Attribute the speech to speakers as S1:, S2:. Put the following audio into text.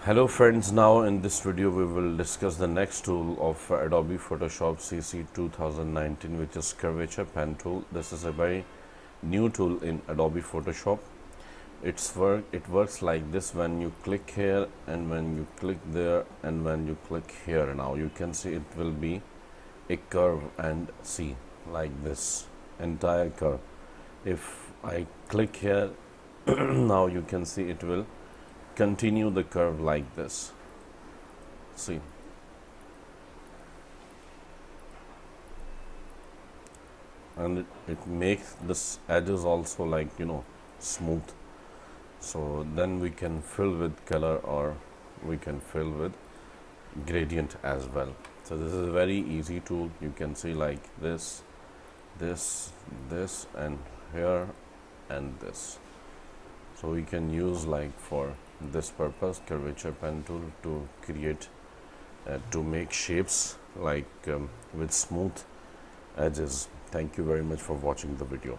S1: Hello friends, now in this video we will discuss the next tool of Adobe Photoshop CC 2019, which is Curvature pen tool. This is a very new tool in Adobe Photoshop. It works like this: when you click here and when you click there and when you click here, now you can see it will be a curve, and see like this entire curve. If I click here now you can see it will continue the curve like this. See, and it makes this edges also like smooth. So then we can fill with color, or we can fill with gradient as well. So this is a very easy tool. You can see like this, and here and this. So we can use like for this purpose curvature pen tool to create to make shapes like with smooth edges. Thank you very much for watching the video.